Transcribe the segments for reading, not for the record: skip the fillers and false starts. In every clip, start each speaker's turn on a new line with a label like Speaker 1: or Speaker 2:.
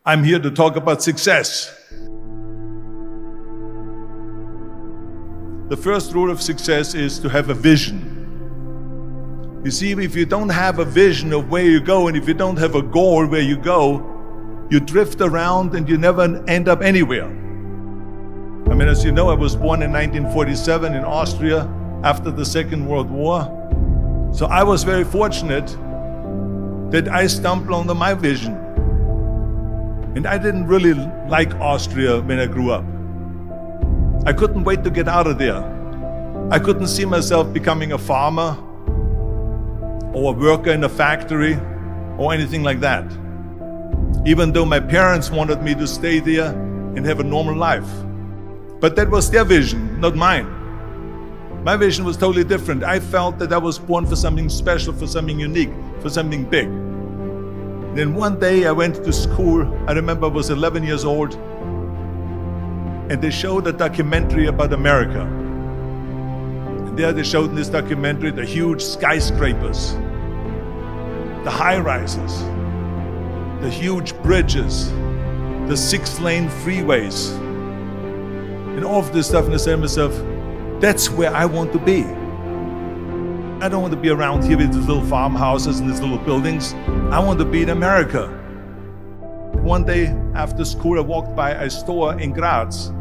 Speaker 1: I'm here to talk about success. The first rule of success is to have a vision. You see, if you don't have a vision of where you go, and if you don't have a goal where you go, you drift around and you never end up anywhere. I mean, as you know, I was born in 1947 in Austria after the Second World War. So I was very fortunate that I stumbled onto my vision. And I didn't really like Austria when I grew up. I couldn't wait to get out of there. I couldn't see myself becoming a farmer or a worker in a factory or anything like that. Even though my parents wanted me to stay there and have a normal life. But that was their vision, not mine. My vision was totally different. I felt that I was born for something special, for something unique, for something big. Then one day I went to school. I remember I was 11 years old, and they showed a documentary about America. And there they showed in this documentary the huge skyscrapers, the high-rises, the huge bridges, the 6-lane freeways, and all of this stuff. And I said to myself, that's where I want to be. I don't want to be around here with these little farmhouses and these little buildings. I want to be in America. One day after school, I walked by a store in Graz.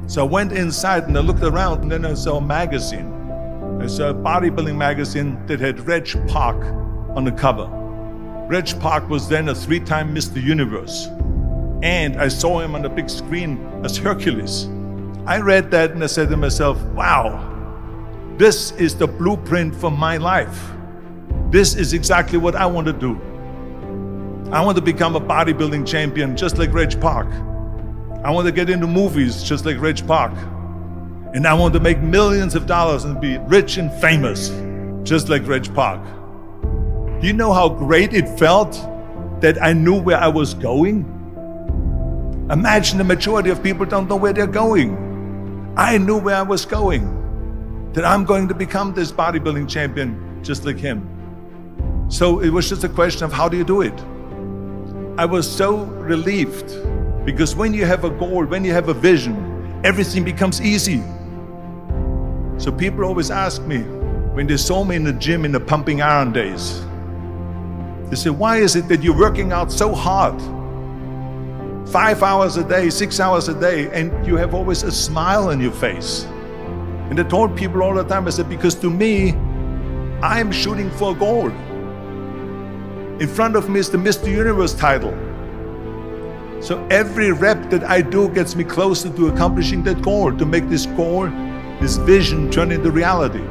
Speaker 1: So I went inside and I looked around, and then I saw a magazine. I saw a bodybuilding magazine that had Reg Park on the cover. Reg Park was then a 3-time Mr. Universe. And I saw him on the big screen as Hercules. I read that and I said to myself, wow, this is the blueprint for my life. This is exactly what I want to do. I want to become a bodybuilding champion just like Reg Park. I want to get into movies just like Reg Park. And I want to make millions of dollars and be rich and famous just like Reg Park. Do you know how great it felt that I knew where I was going? Imagine the majority of people don't know where they're going. I knew where I was going, that I'm going to become this bodybuilding champion just like him. So it was just a question of how do you do it? I was so relieved, because when you have a goal, when you have a vision, everything becomes easy. So people always ask me, when they saw me in the gym in the pumping iron days, they say, why is it that you're working out so hard? 5 hours a day, 6 hours a day, and you have always a smile on your face. And I told people all the time, I said, because to me, I'm shooting for a goal. In front of me is the Mr. Universe title. So every rep that I do gets me closer to accomplishing that goal, to make this goal, this vision turn into reality.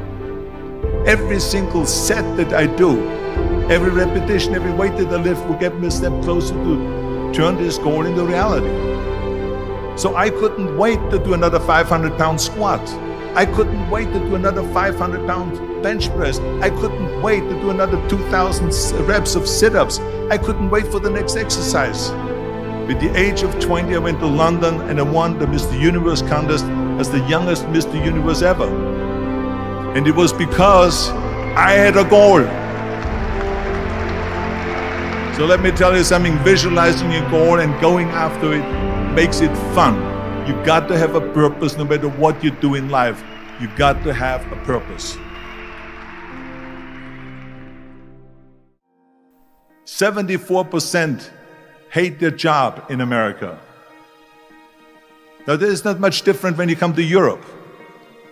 Speaker 1: Every single set that I do, every repetition, every weight that I lift will get me a step closer to turn this goal into reality. So I couldn't wait to do another 500-pound squat. I couldn't wait to do another 500-pound bench press. I couldn't wait to do another 2,000 reps of sit-ups. I couldn't wait for the next exercise. At the age of 20, I went to London and I won the Mr. Universe contest as the youngest Mr. Universe ever. And it was because I had a goal. So let me tell you something, visualizing your goal and going after it makes it fun. You got to have a purpose no matter what you do in life. You got to have a purpose. 74% hate their job in America. Now this is not much different when you come to Europe.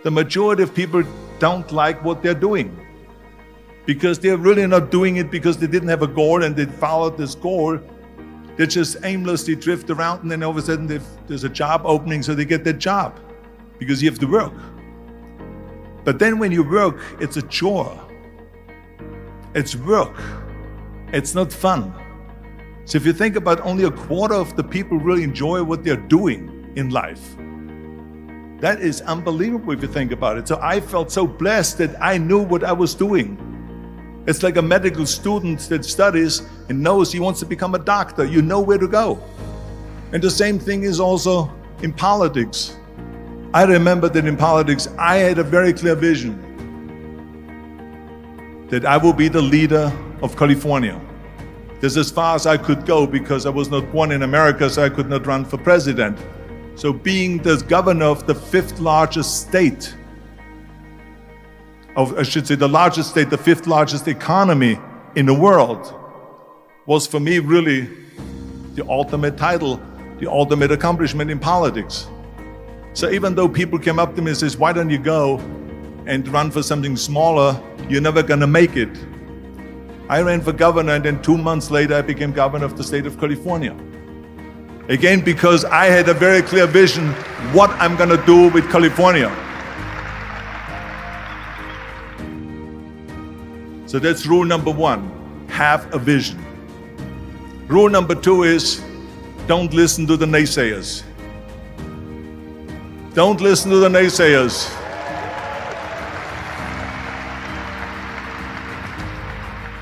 Speaker 1: The majority of people don't like what they're doing, because they're really not doing it because they didn't have a goal and they followed this goal. They just aimlessly drift around, and then all of a sudden there's a job opening, so they get that job because you have to work. But then when you work, it's a chore. It's work. It's not fun. So if you think about, only a quarter of the people really enjoy what they're doing in life. That is unbelievable if you think about it. So I felt so blessed that I knew what I was doing. It's like a medical student that studies and knows he wants to become a doctor. You know where to go. And the same thing is also in politics. I remember that in politics, I had a very clear vision that I will be the leader of California. That's as far as I could go because I was not born in America, so I could not run for president. So being the governor of the fifth largest state, I should say the largest state, the fifth largest economy in the world, was for me really the ultimate title, the ultimate accomplishment in politics. So even though people came up to me and says, why don't you go and run for something smaller, you're never gonna make it. I ran for governor, and then 2 months later I became governor of the state of California. Again, because I had a very clear vision what I'm gonna do with California. So that's rule number one, have a vision. Rule number two is, don't listen to the naysayers. Don't listen to the naysayers.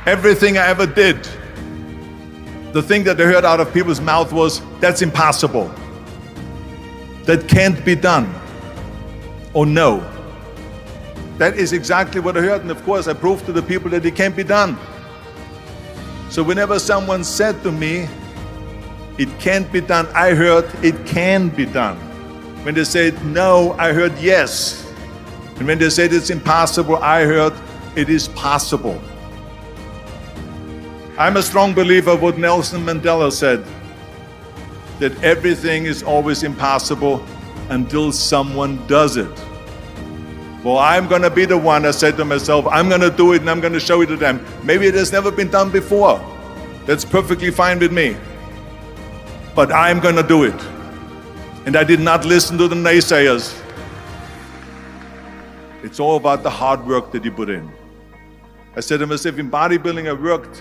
Speaker 1: Everything I ever did, the thing that I heard out of people's mouth was, that's impossible. That can't be done. Or no. That is exactly what I heard, and of course I proved to the people that it can't be done. So whenever someone said to me, it can't be done, I heard, it can be done. When they said no, I heard yes. And when they said it's impossible, I heard, it is possible. I'm a strong believer of what Nelson Mandela said, that everything is always impossible until someone does it. Well, I'm gonna be the one, I said to myself, I'm gonna do it and I'm gonna show it to them. Maybe it has never been done before. That's perfectly fine with me. But I'm gonna do it. And I did not listen to the naysayers. It's all about the hard work that you put in. I said to myself, in bodybuilding I worked